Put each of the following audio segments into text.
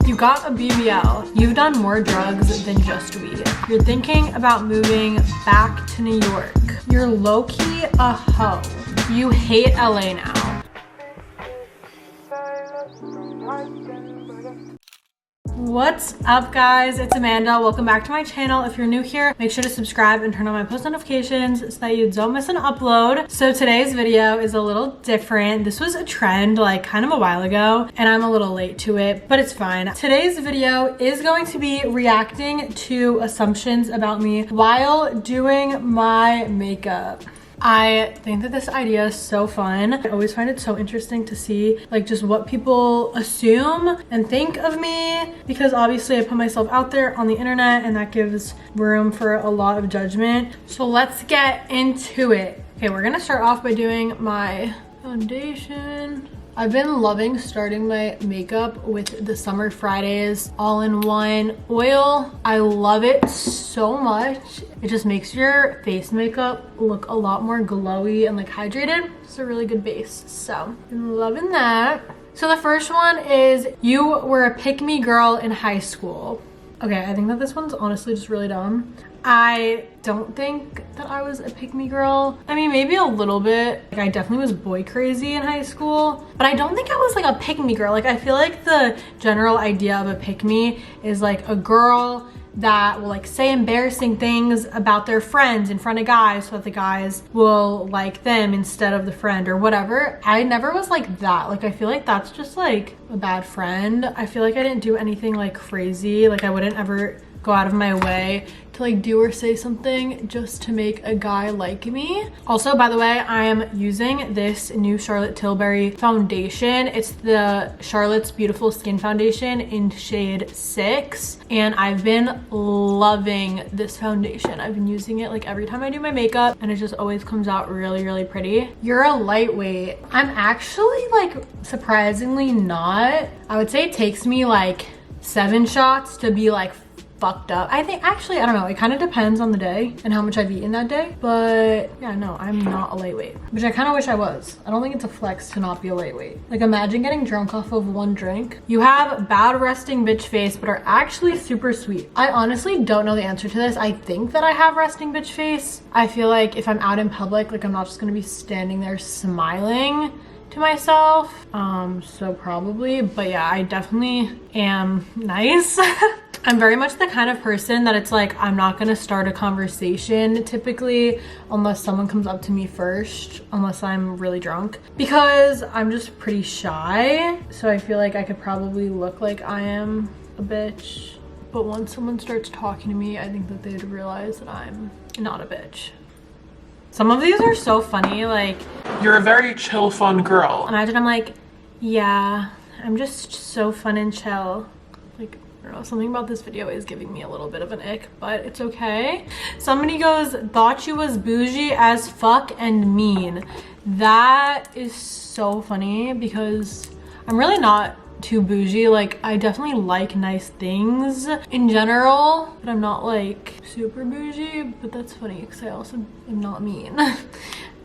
You got a BBL. You've done more drugs than just weed. You're thinking about moving back to New York. You're low-key a hoe. You hate LA now. What's up, guys? It's Amanda. Welcome back to my channel. If you're new here, make sure to subscribe and turn on my post notifications so that you don't miss an upload. So today's video is a little different. This was a trend like kind of a while ago and I'm a little late to it, but it's fine. Today's video is going to be reacting to assumptions about me while doing my makeup. I think that this idea is so fun. I always find it so interesting to see like just what people assume and think of me, because obviously I put myself out there on the internet and that gives room for a lot of judgment. So let's get into it. Okay, we're gonna start off by doing my foundation. I've been loving starting my makeup with the Summer Fridays all-in-one oil. I love it so much. It just makes your face makeup look a lot more glowy and like hydrated. It's a really good base, so I'm loving that. So the first one is, you were a pick-me girl in high school. Okay, I think that this one's honestly just really dumb. I don't think that I was a pick-me girl. I mean, maybe a little bit. Like, I definitely was boy crazy in high school, but I don't think I was like a pick-me girl. Like, I feel like the general idea of a pick-me is like a girl that will like say embarrassing things about their friends in front of guys so that the guys will like them instead of the friend or whatever. I never was like that. Like, I feel like that's just like a bad friend. I feel like I didn't do anything like crazy. Like, I wouldn't ever go out of my way to like do or say something just to make a guy like me. Also, by the way, I am using this new Charlotte Tilbury foundation. It's the Charlotte's Beautiful Skin Foundation in shade 6, and I've been loving this foundation. I've been using it like every time I do my makeup and it just always comes out really, really pretty. You're a lightweight. I'm actually like surprisingly not. I would say it takes me like 7 shots to be like fucked up. I think actually, I don't know, it kind of depends on the day and how much I've eaten that day, but yeah, no, I'm not a lightweight, which I kind of wish I was. I don't think it's a flex to not be a lightweight. Like, imagine getting drunk off of 1 drink. You have bad resting bitch face but are actually super sweet. I honestly don't know the answer to this. I think that I have resting bitch face. I feel like if I'm out in public, like, I'm not just gonna be standing there smiling to myself, so probably, but yeah, I definitely am nice. I'm very much the kind of person that it's like, I'm not gonna start a conversation typically unless someone comes up to me first, unless I'm really drunk, because I'm just pretty shy. So I feel like I could probably look like I am a bitch, but once someone starts talking to me, I think that they'd realize that I'm not a bitch. Some of these are so funny, like, you're a very chill, fun girl. Imagine I'm like, yeah, I'm just so fun and chill. Like, I don't know, something about this video is giving me a little bit of an ick, but it's okay. Somebody goes, thought you was bougie as fuck and mean. That is so funny because I'm really not too bougie. Like, I definitely like nice things in general, but I'm not like super bougie. But that's funny because I also am not mean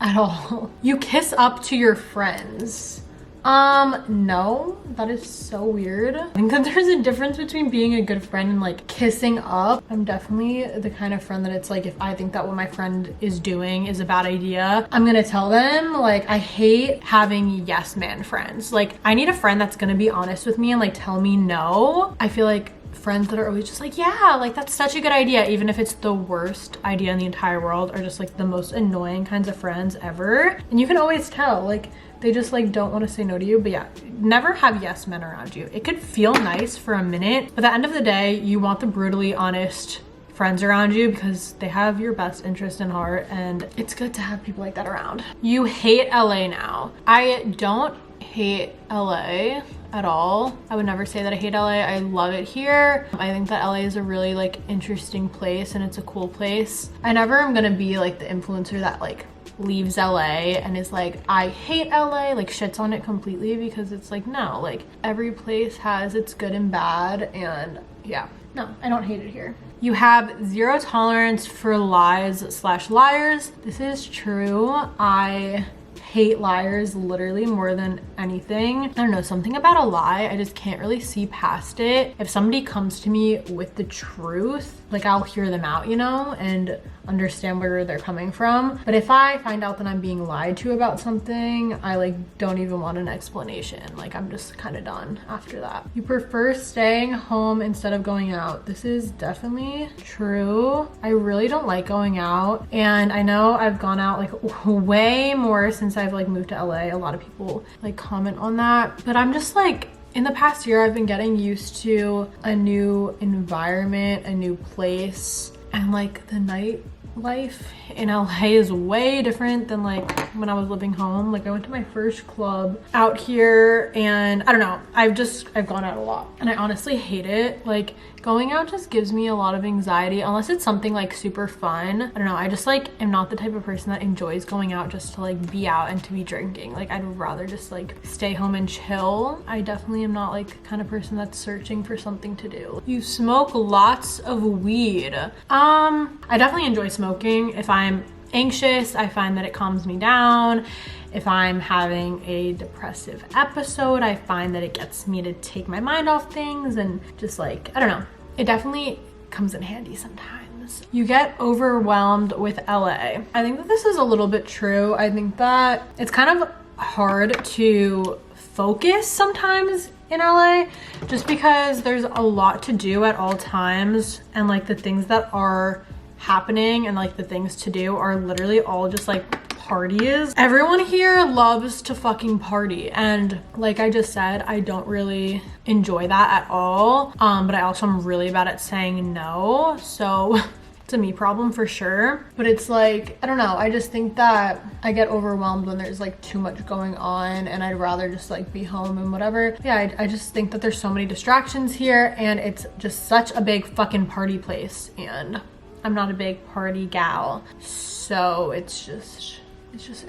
at all. You kiss up to your friends. No, that is so weird. I think that there's a difference between being a good friend and like kissing up. I'm definitely the kind of friend that it's like, if I think that what my friend is doing is a bad idea, I'm gonna tell them. Like, I hate having yes man friends. Like, I need a friend that's gonna be honest with me and like tell me no. I feel like friends that are always just like, yeah, like that's such a good idea, even if it's the worst idea in the entire world, are just like the most annoying kinds of friends ever. And you can always tell, like, they just like don't want to say no to you. But yeah, never have yes men around you. It could feel nice for a minute, but at the end of the day, you want the brutally honest friends around you because they have your best interest in heart, and it's good to have people like that around. You hate LA now. I don't hate LA at all. I would never say that I hate LA. I love it here. I think that LA is a really like interesting place and it's a cool place. I never am gonna be like the influencer that like leaves LA and is like, I hate LA, like shits on it completely, because it's like, no, like every place has its good and bad, and yeah, no, I don't hate it here. You have zero tolerance for lies/liars. This is true. I hate liars literally more than anything. I don't know, something about a lie, I just can't really see past it. If somebody comes to me with the truth, like I'll hear them out, you know, and understand where they're coming from. But if I find out that I'm being lied to about something, I like don't even want an explanation. Like I'm just kind of done after that. You prefer staying home instead of going out. This is definitely true. I really don't like going out, and I know I've gone out like way more since I've like moved to LA. A lot of people like comment on that, but I'm just like, in the past year, I've been getting used to a new environment, a new place, and like the nightlife in LA is way different than like when I was living home. Like I went to my first club out here, and I don't know, I've gone out a lot, and I honestly hate it. Like going out just gives me a lot of anxiety unless it's something like super fun. I don't know, I just like am not the type of person that enjoys going out just to like be out and to be drinking. Like I'd rather just like stay home and chill. I definitely am not like the kind of person that's searching for something to do. You smoke lots of weed. I definitely enjoy smoking. If I'm anxious, I find that it calms me down. If I'm having a depressive episode, I find that it gets me to take my mind off things, and just like, I don't know, it definitely comes in handy sometimes. You get overwhelmed with LA. I think that this is a little bit true. I think that it's kind of hard to focus sometimes in LA just because there's a lot to do at all times, and like the things that are happening and like the things to do are literally all just like parties. Everyone here loves to fucking party, and like I just said, I don't really enjoy that at all, but I also am really bad at saying no, so it's a me problem for sure. But it's like, I don't know, I just think that I get overwhelmed when there's like too much going on, and I'd rather just like be home and whatever. Yeah, I just think that there's so many distractions here, and it's just such a big fucking party place, and I'm not a big party gal, so it's just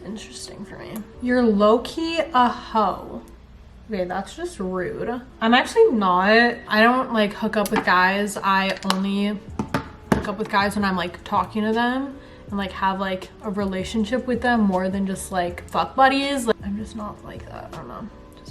interesting for me. You're low-key a hoe. Okay, that's just rude. I'm actually not. I don't like hook up with guys. I only hook up with guys when I'm like talking to them and like have like a relationship with them more than just like fuck buddies. Like, I'm just not like that. I don't know.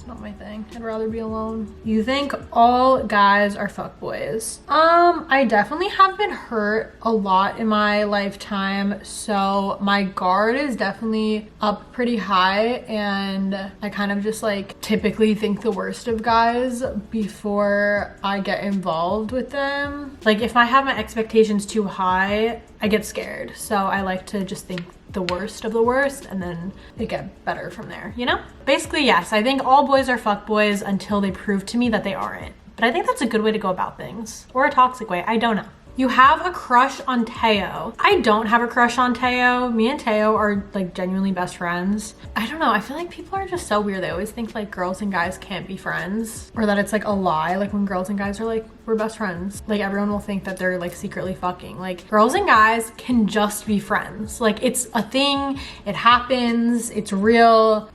Not my thing. I'd rather be alone. You think all guys are fuckboys? I definitely have been hurt a lot in my lifetime, so my guard is definitely up pretty high, and I kind of just like typically think the worst of guys before I get involved with them. Like if I have my expectations too high, I get scared, so I like to just think the worst of the worst and then it get better from there, you know? Basically, yes, I think all boys are fuckboys until they prove to me that they aren't. But I think that's a good way to go about things, or a toxic way, I don't know. You have a crush on Teo. I don't have a crush on Teo. Me and Teo are like genuinely best friends. I don't know, I feel like people are just so weird. They always think like girls and guys can't be friends, or that it's like a lie. Like when girls and guys are like, we're best friends, like everyone will think that they're like secretly fucking. Like girls and guys can just be friends. Like it's a thing, it happens, it's real,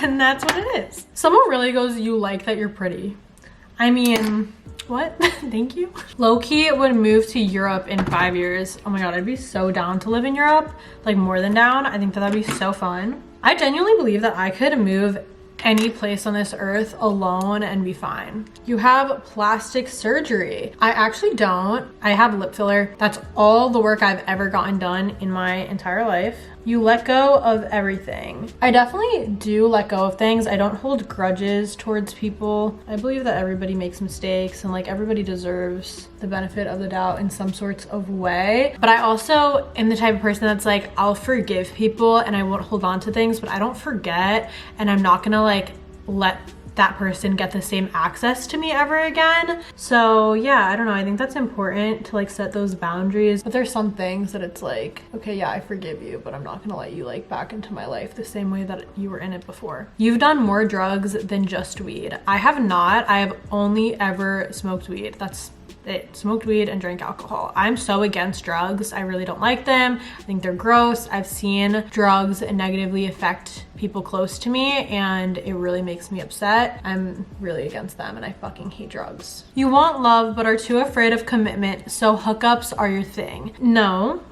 and that's what it is. Someone really goes, you like that you're pretty. I mean, what? Thank you. Low-key would move to Europe in 5 years. Oh my god, I'd be so down to live in Europe. Like more than down. I think that that'd be so fun. I genuinely believe that I could move any place on this earth alone and be fine. You have plastic surgery. I actually don't. I have lip filler. That's all the work I've ever gotten done in my entire life. You let go of everything. I definitely do let go of things. I don't hold grudges towards people. I believe that everybody makes mistakes and like everybody deserves the benefit of the doubt in some sorts of way. But I also am the type of person that's like, I'll forgive people and I won't hold on to things, but I don't forget, and I'm not gonna like let that person get the same access to me ever again. So yeah, I don't know, I think that's important to like set those boundaries. But there's some things that it's like, okay, yeah, I forgive you, but I'm not gonna let you like back into my life the same way that you were in it before. You've done more drugs than just weed. I have not. I have only ever smoked weed. That's it. Smoked weed and drank alcohol. I'm so against drugs. I really don't like them. I think they're gross. I've seen drugs negatively affect people close to me and it really makes me upset. I'm really against them and I fucking hate drugs. You want love but are too afraid of commitment, so hookups are your thing. No.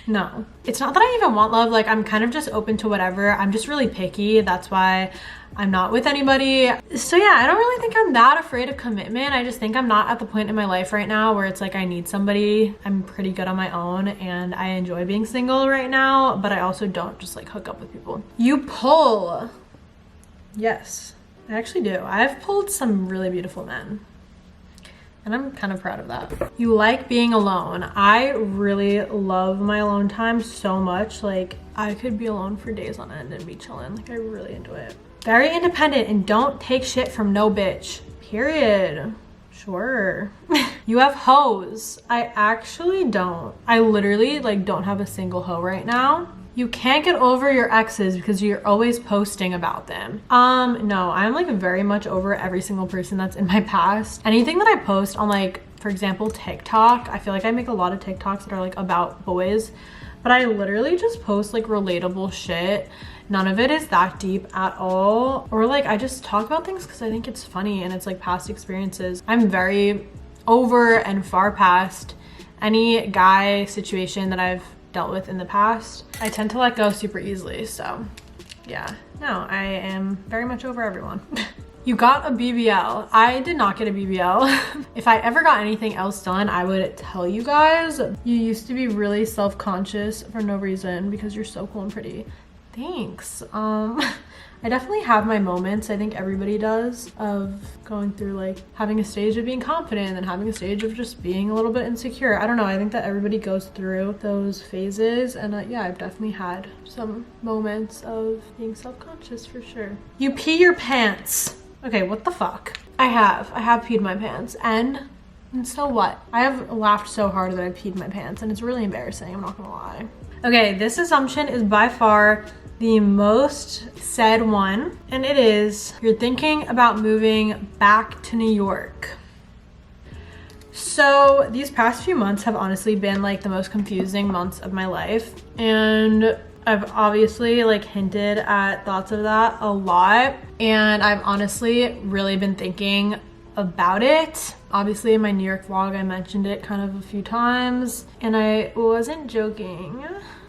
No, it's not that I even want love. Like, I'm kind of just open to whatever. I'm just really picky. That's why I'm not with anybody. So yeah, I don't really think I'm that afraid of commitment. I just think I'm not at the point in my life right now where it's like I need somebody. I'm pretty good on my own and I enjoy being single right now, but I also don't just like hook up with people. You pull. Yes, I actually do. I've pulled some really beautiful men. And I'm kind of proud of that. You like being alone. I really love my alone time so much. Like, I could be alone for days on end and be chilling. Like, I really enjoy it. Very independent and don't take shit from no bitch. Period. Sure. You have hoes. I actually don't. I literally like don't have a single hoe right now. You can't get over your exes because you're always posting about them. No, I'm like very much over every single person that's in my past. Anything that I post on, like, for example, TikTok, I feel like I make a lot of TikToks that are like about boys, but I literally just post like relatable shit. None of it is that deep at all. Or like I just talk about things because I think it's funny and it's like past experiences. I'm very over and far past any guy situation that I've dealt with in the past. I tend to let go super easily, so yeah. No, I am very much over everyone. You got a BBL. I did not get a BBL. If I ever got anything else done, I would tell you guys. You used to be really self-conscious for no reason because you're so cool and pretty. Thanks. I definitely have my moments, I think everybody does, of going through like having a stage of being confident and having a stage of just being a little bit insecure. I don't know, I think that everybody goes through those phases, and yeah, I've definitely had some moments of being self-conscious for sure. You pee your pants. Okay, what the fuck? I have peed my pants, and so what? I have laughed so hard that I peed my pants, and it's really embarrassing, I'm not gonna lie. Okay, this assumption is by far the most said one, and it is, you're thinking about moving back to New York. So these past few months have honestly been like the most confusing months of my life, and I've obviously like hinted at thoughts of that a lot, and I've honestly really been thinking about it. Obviously in my New York vlog I mentioned it kind of a few times, and I wasn't joking.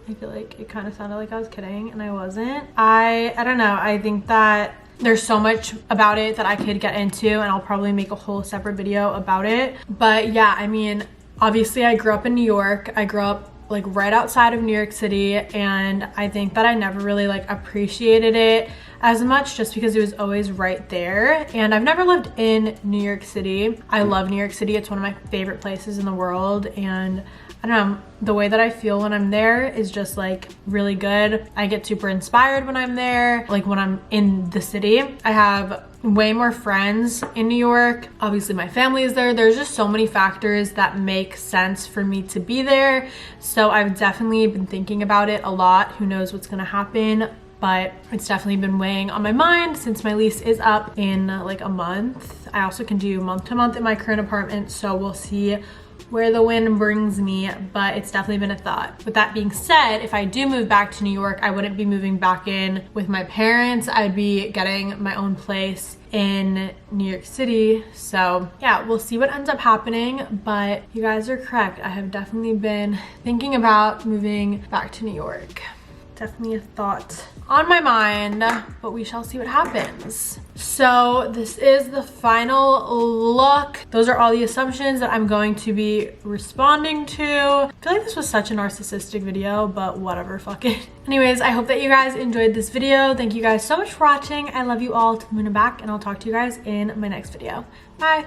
I feel like it kind of sounded like I was kidding, and I wasn't. I don't know, I think that there's so much about it that I could get into, and I'll probably make a whole separate video about it. But yeah, I mean, obviously I grew up in New York. I grew up like right outside of New York City, and I think that I never really like appreciated it as much just because it was always right there. And I've never lived in New York City. I love New York City. It's one of my favorite places in the world, and I don't know, the way that I feel when I'm there is just like really good. I get super inspired when I'm there, like when I'm in the city. I have way more friends in New York. Obviously my family is there. There's just so many factors that make sense for me to be there. So I've definitely been thinking about it a lot. Who knows what's gonna happen, but it's definitely been weighing on my mind since my lease is up in like a month. I also can do month to month in my current apartment, so we'll see where the wind brings me, but it's definitely been a thought. With that being said, if I do move back to New York, I wouldn't be moving back in with my parents. I'd be getting my own place in New York City. So yeah, we'll see what ends up happening, but you guys are correct. I have definitely been thinking about moving back to New York. Definitely a thought on my mind, but we shall see what happens. So this is the final look. Those are all the assumptions that I'm going to be responding to. I feel like this was such a narcissistic video, but whatever, fuck it. Anyways, I hope that you guys enjoyed this video. Thank you guys so much for watching. I love you all to the moon and back, and I'll talk to you guys in my next video. Bye.